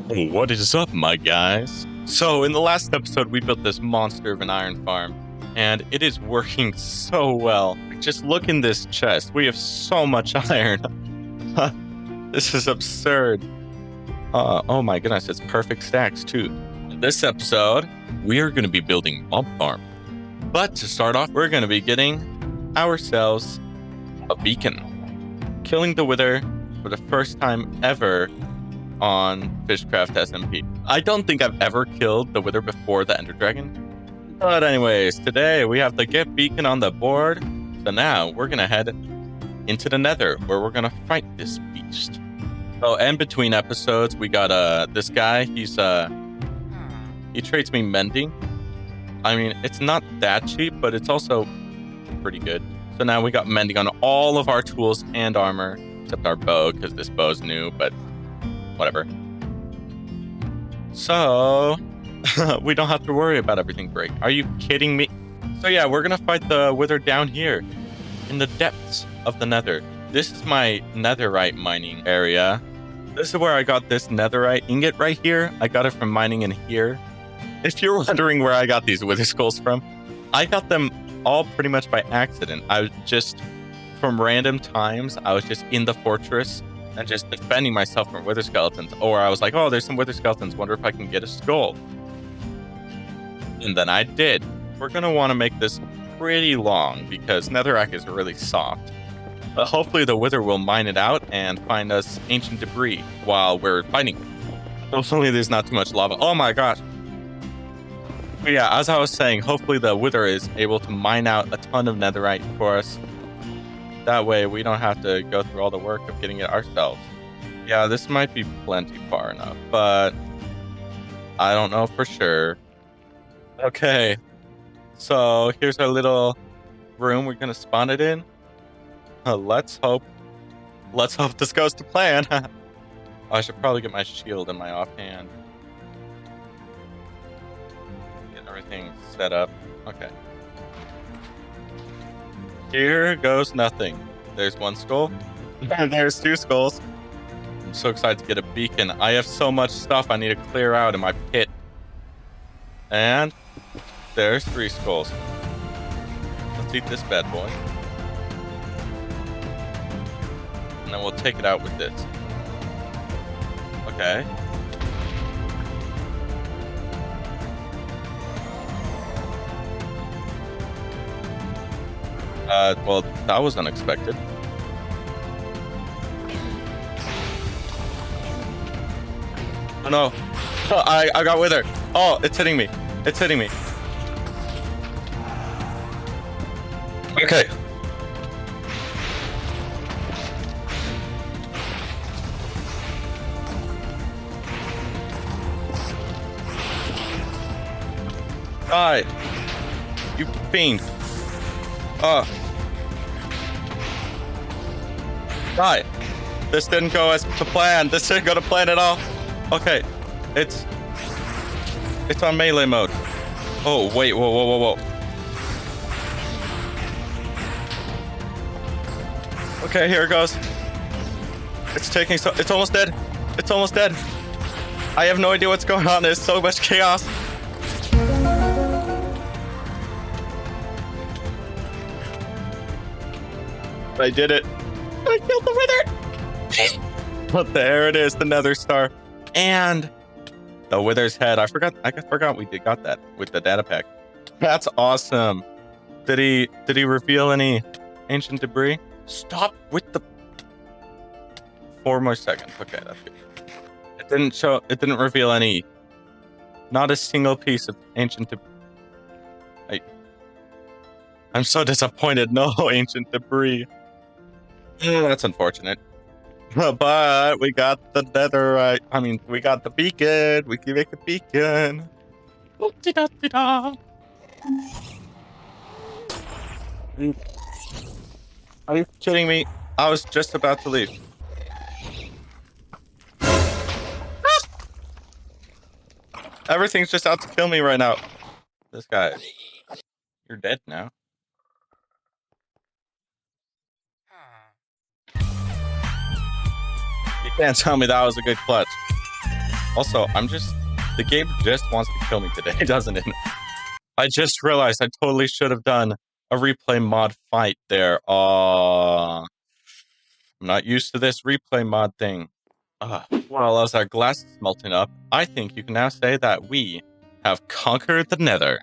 What is up, my guys? So, in the last episode, we built this monster of an iron farm, and it is working so well. Just look in this chest. We have so much iron. This is absurd. Oh my goodness, it's perfect stacks, too. In this episode, we are going to be building mob farm. But to start off, we're going to be getting ourselves a beacon. Killing the Wither for the first time ever on Fishcraft SMP. I don't think I've ever killed the Wither before the Ender Dragon. But anyways, today we have the Get Beacon on the board. So now we're gonna head into the Nether where we're gonna fight this beast. So in between episodes, we got this guy. He trades me mending. I mean, it's not that cheap, but it's also pretty good. So now we got mending on all of our tools and armor, except our bow, because this bow's new, but whatever. So, we don't have to worry about everything breaking. Are you kidding me? So yeah, we're gonna fight the Wither down here in the depths of the Nether. This is my netherite mining area. This is where I got this netherite ingot right here. I got it from mining in here. If you're wondering where I got these Wither skulls from, I got them all pretty much by accident. I was just, from random times, I was just in the fortress and just defending myself from wither skeletons. Or I was like, oh, there's some wither skeletons. Wonder if I can get a skull. And then I did. We're going to want to make this pretty long because netherrack is really soft. But hopefully the wither will mine it out and find us ancient debris while we're fighting. Hopefully there's not too much lava. Oh my gosh. But yeah, as I was saying, hopefully the wither is able to mine out a ton of netherite for us. That way we don't have to go through all the work of getting it ourselves. Yeah, this might be plenty far enough, but I don't know for sure. Okay, so here's our little room we're gonna spawn it in. Let's hope this goes to plan. I should probably get my shield in my offhand. Get everything set up. Okay. Here goes nothing. There's one skull. And there's two skulls. I'm so excited to get a beacon. I have so much stuff I need to clear out in my pit. And there's three skulls. Let's eat this bad boy. And then we'll take it out with this. Okay. Well, that was unexpected. Oh no. Oh, I got Wither. Oh, it's hitting me. It's hitting me. Okay. Die. You fiend. Die. This didn't go as to plan. This didn't go to plan at all. Okay. It's on melee mode. Oh, wait. Whoa. Okay, here it goes. It's almost dead. It's almost dead. I have no idea what's going on. There's so much chaos. I did it. I killed the Wither. But there it is, the Nether Star. And the Wither's head. I forgot we got that with the data pack. That's awesome. Did he reveal any ancient debris? Stop with the 4 more seconds. Okay, that's good. It didn't reveal any. Not a single piece of ancient debris. I'm so disappointed. No ancient debris. That's unfortunate. But we got the netherite. I mean, we got the beacon. We can make a beacon. Are you kidding me? I was just about to leave. Everything's just out to kill me right now. This guy. You're dead now. You can't tell me that was a good clutch. Also, the game just wants to kill me today, doesn't it? I just realized I totally should have done a replay mod fight there. I'm not used to this replay mod thing. Well, as our glass is melting up, I think you can now say that we have conquered the Nether.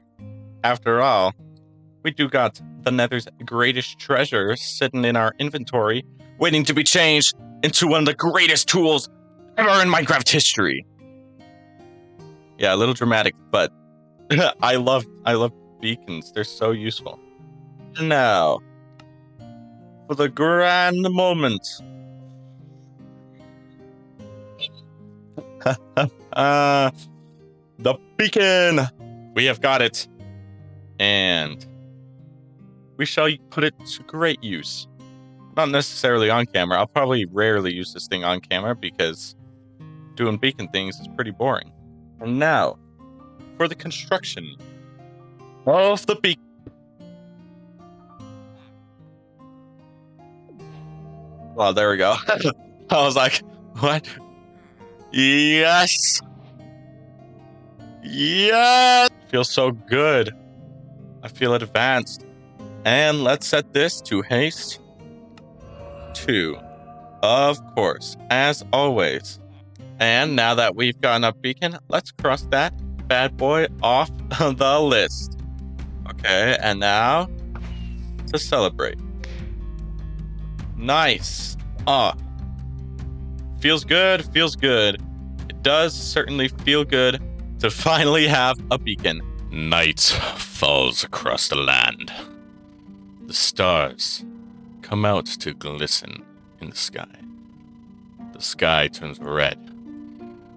After all, we do got the Nether's greatest treasure sitting in our inventory, waiting to be changed into one of the greatest tools ever in Minecraft history. Yeah, a little dramatic, but I love beacons. They're so useful. And now, for the grand moment. The beacon! We have got it. And we shall put it to great use. Not necessarily on camera. I'll probably rarely use this thing on camera because doing beacon things is pretty boring. And now, for the construction of the beacon. Well, there we go. I was like, what? Yes! Yes! Feels so good. I feel advanced. And let's set this to haste 2. Of course, as always. And now that we've gotten a beacon, let's cross that bad boy off the list. Okay, and now to celebrate. Nice. Feels good, feels good. It does certainly feel good to finally have a beacon. Night falls across the land. The stars come out to glisten in the sky. The sky turns red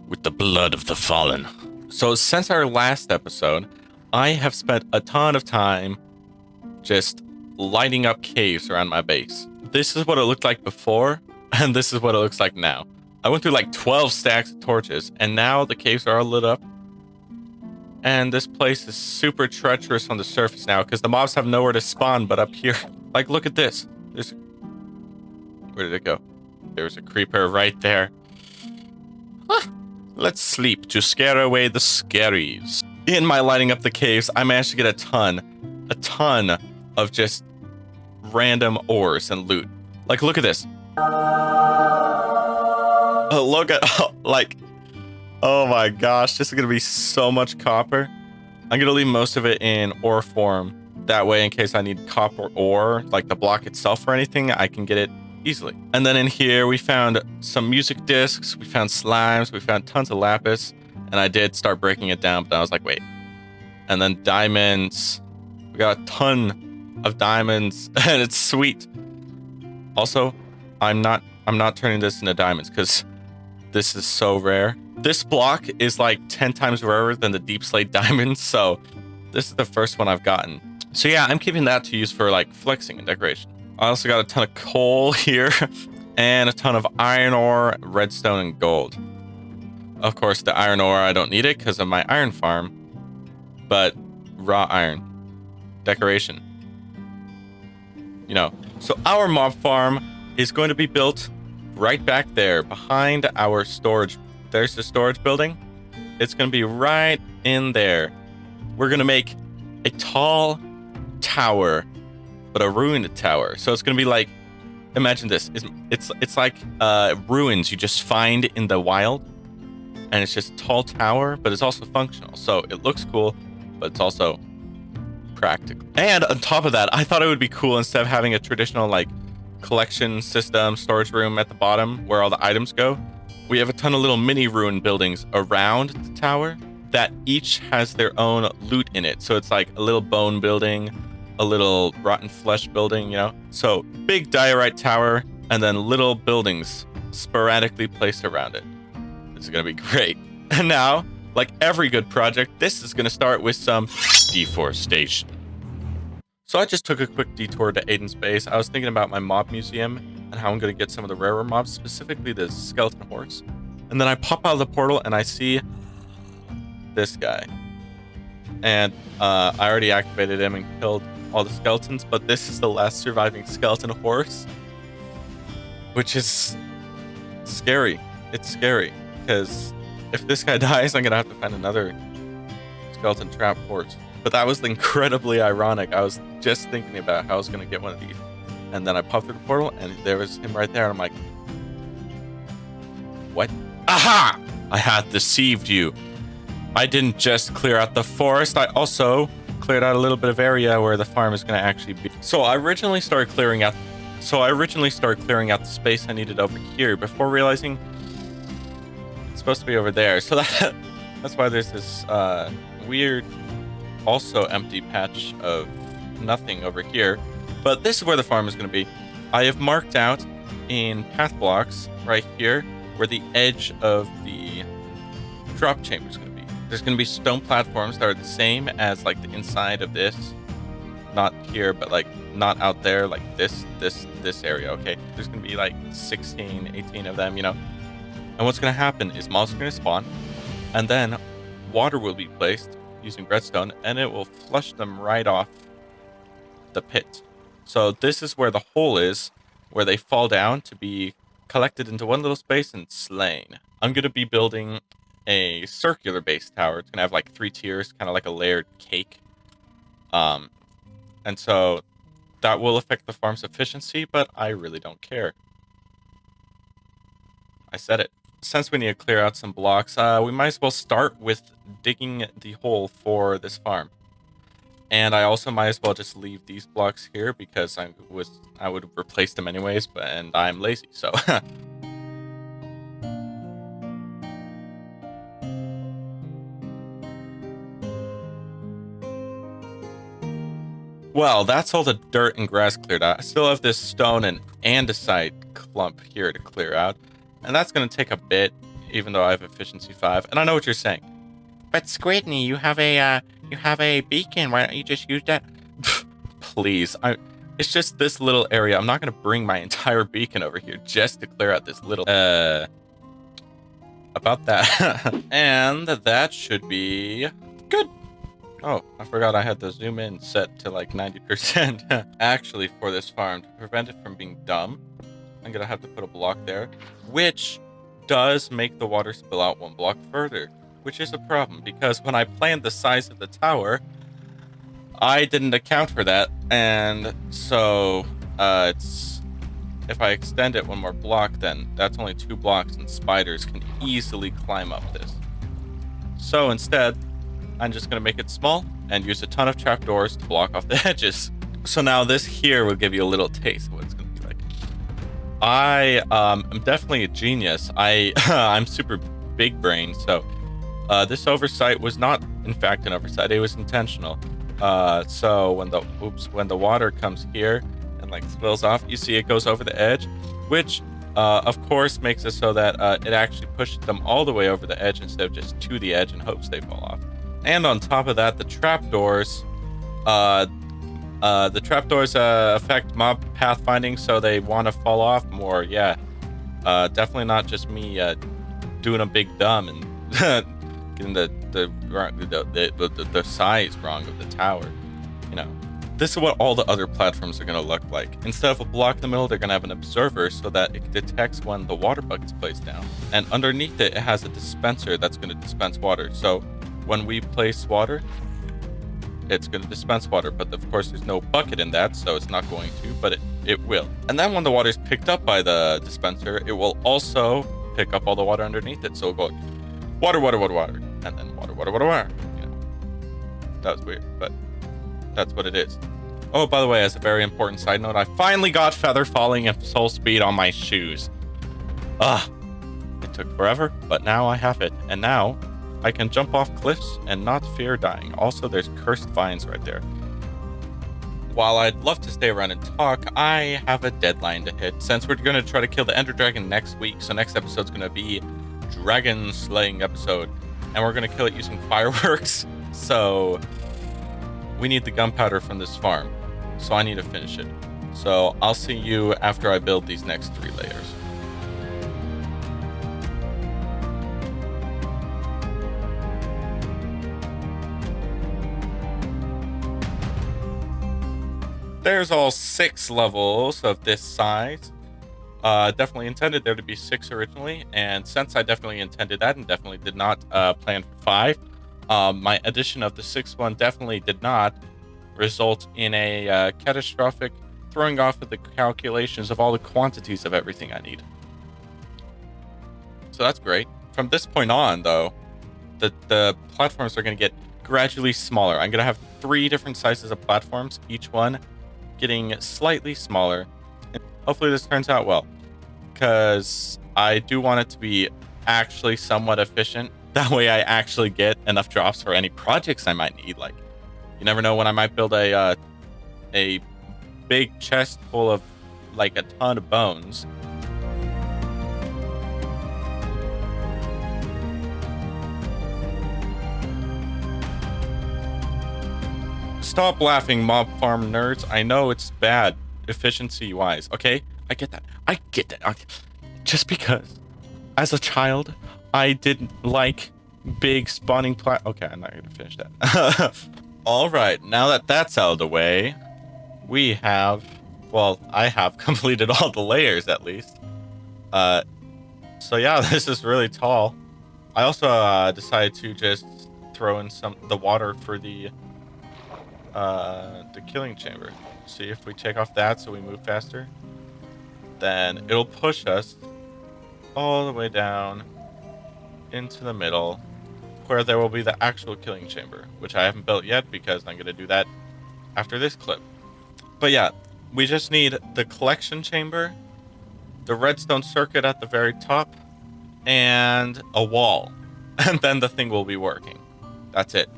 with the blood of the fallen. So since our last episode, I have spent a ton of time just lighting up caves around my base. This is what it looked like before, and this is what it looks like now. I went through like 12 stacks of torches, and now the caves are all lit up. And this place is super treacherous on the surface now, because the mobs have nowhere to spawn but up here. Like, look at this. Where did it go? There's a creeper right there. Huh. Let's sleep to scare away the scaries. In my lighting up the caves, I managed to get a ton of just random ores and loot. Like, look at this. Look at, oh my gosh, this is gonna be so much copper. I'm gonna leave most of it in ore form. That way, in case I need copper ore, like the block itself or anything, I can get it easily. And then in here, we found some music discs, we found slimes, we found tons of lapis, and I did start breaking it down, but I was like, wait. And then diamonds. We got a ton of diamonds, and it's sweet. Also, I'm not turning this into diamonds because this is so rare. This block is like 10 times rarer than the deep slate diamonds, so this is the first one I've gotten. So yeah, I'm keeping that to use for like flexing and decoration. I also got a ton of coal here and a ton of iron ore, redstone, and gold. Of course, the iron ore, I don't need it because of my iron farm, but raw iron, decoration. You know, so our mob farm is going to be built right back there behind our storage. There's the storage building. It's going to be right in there. We're going to make a tall tower, but a ruined tower. So it's going to be like, imagine this. It's like ruins you just find in the wild. And it's just a tall tower, but it's also functional. So it looks cool, but it's also practical. And on top of that, I thought it would be cool instead of having a traditional like collection system storage room at the bottom where all the items go. We have a ton of little mini ruin buildings around the tower that each has their own loot in it. So it's like a little bone building, a little rotten flesh building, you know? So big diorite tower and then little buildings sporadically placed around it. This is going to be great. And now, like every good project, this is going to start with some deforestation. So I just took a quick detour to Aiden's base. I was thinking about my mob museum and how I'm going to get some of the rarer mobs, specifically the skeleton horse. And then I pop out of the portal and I see this guy. And I already activated him and killed all the skeletons, but this is the last surviving skeleton horse, which is scary. It's scary because if this guy dies, I'm gonna have to find another skeleton trap horse. But that was incredibly ironic. I was just thinking about how I was gonna get one of these, and then I popped through the portal, and there was him right there, and I'm like, what? Aha! I had deceived you. I didn't just clear out the forest, I also cleared out a little bit of area where the farm is going to actually be. So I originally started clearing out the space I needed over here before realizing it's supposed to be over there. So that's why there's this weird, also empty patch of nothing over here. But this is where the farm is going to be. I have marked out in path blocks right here where the edge of the drop chamber is going to be. There's going to be stone platforms that are the same as like the inside of this. Not here, but like not out there, like this area, okay? There's going to be like 16, 18 of them, you know? And what's going to happen is mobs are going to spawn, and then water will be placed using redstone, and it will flush them right off the pit. So this is where the hole is, where they fall down to be collected into one little space and slain. I'm going to be building a circular base tower. It's gonna have like 3 tiers, kind of like a layered cake. And so that will affect the farm's efficiency, but I really don't care. I said it. Since we need to clear out some blocks, we might as well start with digging the hole for this farm. And I also might as well just leave these blocks here because I would replace them anyways, and I'm lazy, so well, that's all the dirt and grass cleared out. I still have this stone and andesite clump here to clear out. And that's going to take a bit, even though I have efficiency 5. And I know what you're saying. But Squidney, you have a beacon. Why don't you just use that? Please. It's just this little area. I'm not going to bring my entire beacon over here just to clear out this little... About that. And that should be good. Oh, I forgot I had the zoom in set to like 90%. Actually, for this farm, to prevent it from being dumb, I'm going to have to put a block there, which does make the water spill out 1 block further, which is a problem because when I planned the size of the tower, I didn't account for that. And so if I extend it 1 more block, then that's only 2 blocks and spiders can easily climb up this. So instead, I'm just going to make it small and use a ton of trapdoors to block off the edges. So now this here will give you a little taste of what it's going to be like. I am definitely a genius. I'm super big brain, so this oversight was not, in fact, an oversight. It was intentional. So when the water comes here and like spills off, you see it goes over the edge, which of course makes it so that it actually pushes them all the way over the edge instead of just to the edge and hopes they fall off. And on top of that, the trapdoors affect mob pathfinding, so they want to fall off more. Yeah, definitely not just me doing a big dumb and getting the size wrong of the tower. You know, this is what all the other platforms are going to look like. Instead of a block in the middle, they're going to have an observer so that it detects when the water bucket's placed down. And underneath it, it has a dispenser that's going to dispense water. So when we place water, it's going to dispense water, but of course there's no bucket in that, so it's not going to, but it will. And then when the water is picked up by the dispenser, it will also pick up all the water underneath it. So it'll go water, water, water, water, and then water, water, water, water. You know, that was weird, but that's what it is. Oh, by the way, as a very important side note, I finally got feather falling at soul speed on my shoes. It took forever, but now I have it, and now I can jump off cliffs and not fear dying. Also, there's cursed vines right there. While I'd love to stay around and talk, I have a deadline to hit. Since we're going to try to kill the Ender Dragon next week, so next episode's going to be Dragon Slaying episode, and we're going to kill it using fireworks. So we need the gunpowder from this farm, so I need to finish it. So I'll see you after I build these next 3 layers. There's all 6 levels of this size. Definitely intended there to be 6 originally, and since I definitely intended that and definitely did not plan for 5, my addition of the 6th one definitely did not result in a catastrophic throwing off of the calculations of all the quantities of everything I need. So that's great. From this point on, though, the platforms are going to get gradually smaller. I'm going to have 3 different sizes of platforms, each one getting slightly smaller. And hopefully this turns out well, because I do want it to be actually somewhat efficient. That way I actually get enough drops for any projects I might need. Like, you never know when I might build a big chest full of like a ton of bones. Stop laughing, mob farm nerds. I know it's bad efficiency wise. Okay, I get that. Just because as a child I didn't like big spawning okay, I'm not gonna finish that. All right, now that that's out of the way, we have, well, I have completed all the layers at least. So yeah, this is really tall. I also decided to just throw in the water for the killing chamber. See if we take off that so we move faster, then it'll push us all the way down into the middle where there will be the actual killing chamber, which I haven't built yet because I'm going to do that after this clip. But yeah, we just need the collection chamber, the redstone circuit at the very top, and a wall. And then the thing will be working. That's it.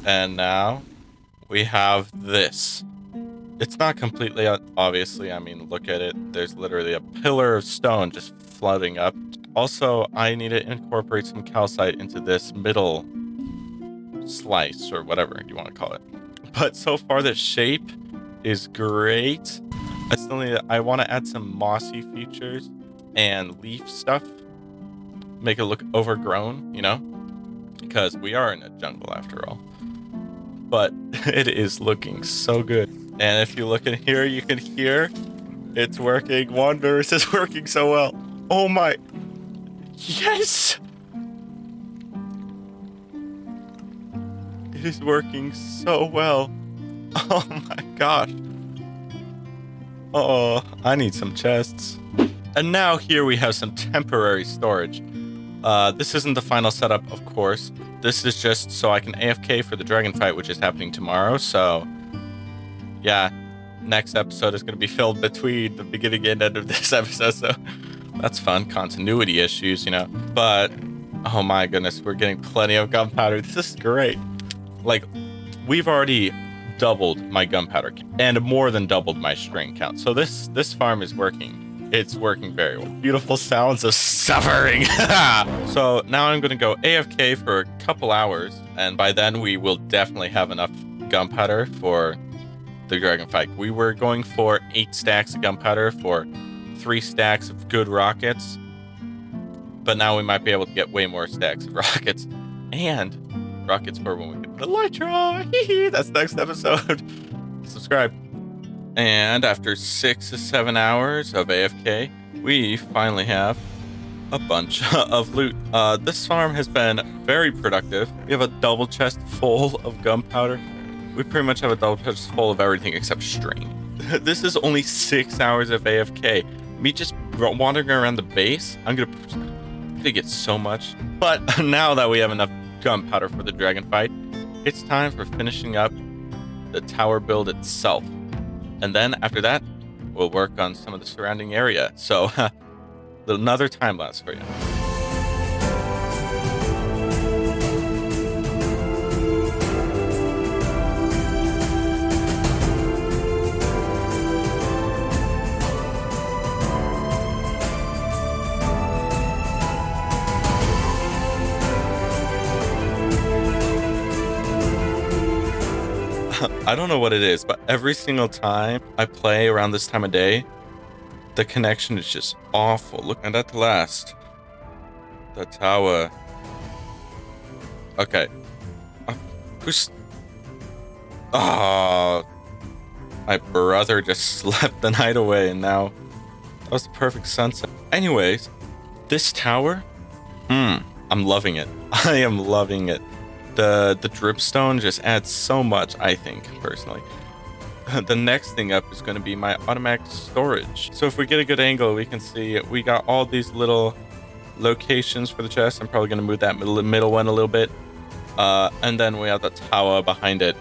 And now we have this. It's not completely obviously, I mean, look at it. There's literally a pillar of stone just floating up. Also, I need to incorporate some calcite into this middle slice or whatever you want to call it. But so far the shape is great. I want to add some mossy features and leaf stuff. Make it look overgrown, you know? Because we are in a jungle after all. But it is looking so good. And if you look in here, you can hear it's working wonders. It's working so well. Oh my. Yes! It is working so well. Oh my gosh. Oh, I need some chests. And now here we have some temporary storage. This isn't the final setup, of course. This is just so I can AFK for the dragon fight, which is happening tomorrow. So, yeah, next episode is going to be filled between the beginning and end of this episode. So, that's fun. Continuity issues, you know. But, oh my goodness, we're getting plenty of gunpowder. This is great. Like, we've already doubled my gunpowder and more than doubled my string count. So this farm is working. It's working very well. Beautiful sounds of suffering. So now I'm going to go AFK for a couple hours, and by then we will definitely have enough gunpowder for the dragon fight. We were going for 8 stacks of gunpowder for 3 stacks of good rockets, but now we might be able to get way more stacks of rockets and rockets for when we get the Elytra. That's next episode. Subscribe. And after 6 to 7 hours of AFK, we finally have a bunch of loot. This farm has been very productive. We have a double chest full of gunpowder. We pretty much have a double chest full of everything except string. This is only 6 hours of AFK. Me just wandering around the base, I'm gonna get so much. But now that we have enough gunpowder for the dragon fight, it's time for finishing up the tower build itself. And then after that, we'll work on some of the surrounding area. So another time lapse for you. I don't know what it is, but every single time I play around this time of day, the connection is just awful. Look, and at last, the tower. Okay. Who's... Oh, my brother just slept the night away, and now that was the perfect sunset. Anyways, this tower, I'm loving it. I am loving it. The dripstone just adds so much, I think, personally. The next thing up is going to be my automatic storage. So if we get a good angle, we can see we got all these little locations for the chest. I'm probably going to move that middle one a little bit. And then we have the tower behind it.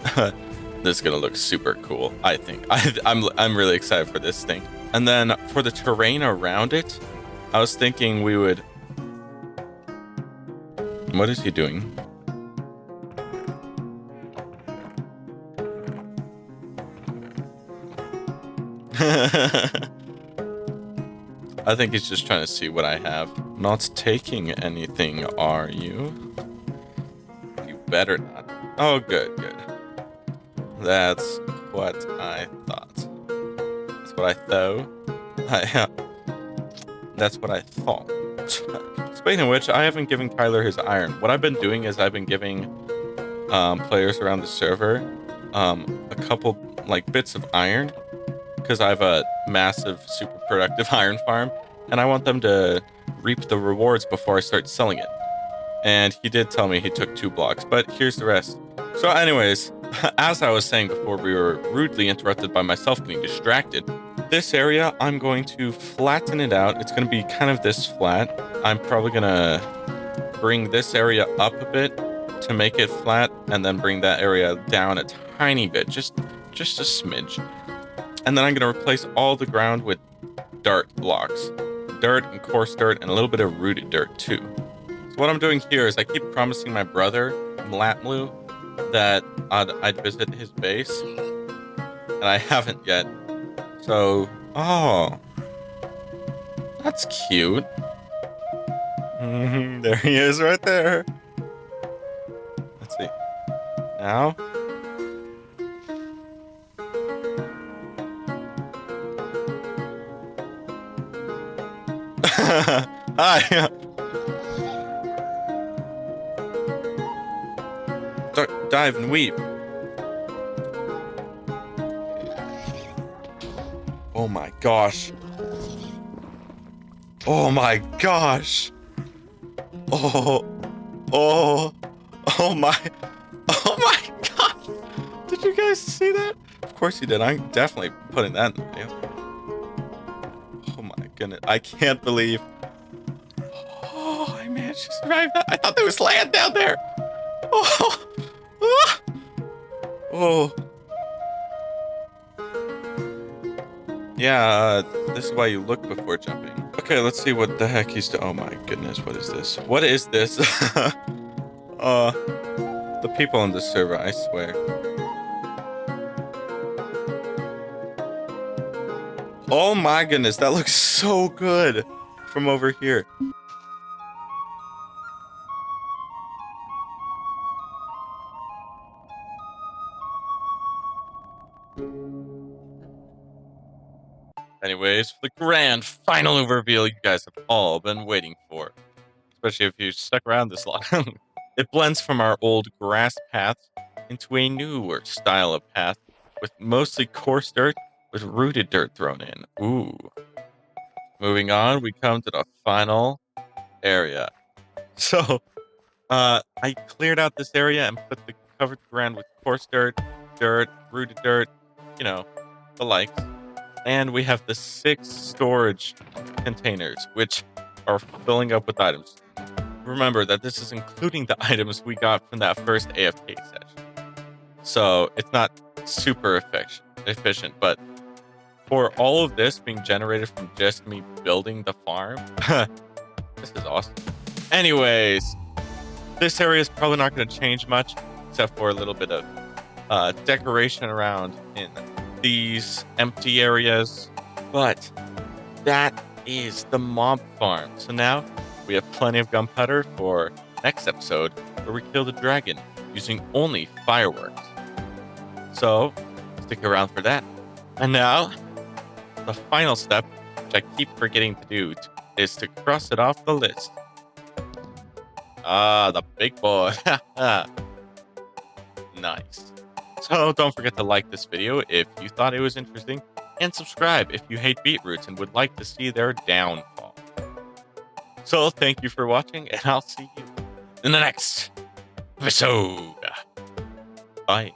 This is going to look super cool, I think. I'm really excited for this thing. And then for the terrain around it, I was thinking we would... What is he doing? I think he's just trying to see what I have. Not taking anything, are you? You better not. Oh, good, good. That's what I thought. That's what I thought. That's what I thought. Speaking of which, I haven't given Kyler his iron. What I've been doing is I've been giving players around the server a couple like bits of iron, because I have a massive, super productive iron farm, and I want them to reap the rewards before I start selling it. And he did tell me he took 2 blocks, but here's the rest. So anyways, as I was saying before, we were rudely interrupted by myself getting distracted. This area, I'm going to flatten it out. It's going to be kind of this flat. I'm probably going to bring this area up a bit to make it flat, and then bring that area down a tiny bit, just a smidge. And then I'm going to replace all the ground with dirt blocks. Dirt and coarse dirt and a little bit of rooted dirt too. So what I'm doing here is I keep promising my brother, Mlatmlu, that I'd visit his base. And I haven't yet. So, oh. That's cute. There he is right there. Let's see. Now. Hi. Dive and weave. Oh my gosh. Oh my gosh. Oh my gosh. Did you guys see that? Of course you did. I'm definitely putting that in the video. Oh my goodness. I can't believe. Oh, I managed to survive that. I thought there was land down there. Oh. Yeah, this is why you look before jumping. Okay, let's see what the heck he's doing. Oh my goodness, what is this? What is this? The people on this server, I swear. Oh my goodness, that looks so good from over here. Anyways, the grand final reveal you guys have all been waiting for. Especially if you stuck around this long. It blends from our old grass paths into a newer style of path with mostly coarse dirt with rooted dirt thrown in. Ooh. Moving on, we come to the final area. So, I cleared out this area and put the covered ground with coarse dirt, rooted dirt, you know, the likes. And we have the 6 storage containers, which are filling up with items. Remember that this is including the items we got from that first AFK session. So it's not super efficient, but for all of this being generated from just me building the farm, this is awesome. Anyways, this area is probably not going to change much, except for a little bit of decoration around in these empty areas, but that is the mob farm. So now we have plenty of gunpowder for next episode where we kill the dragon using only fireworks. So stick around for that. And now, the final step, which I keep forgetting to do, is to cross it off the list. Ah, the big boy. Nice. So don't forget to like this video if you thought it was interesting, and subscribe if you hate beetroots and would like to see their downfall. So thank you for watching, and I'll see you in the next episode. Bye.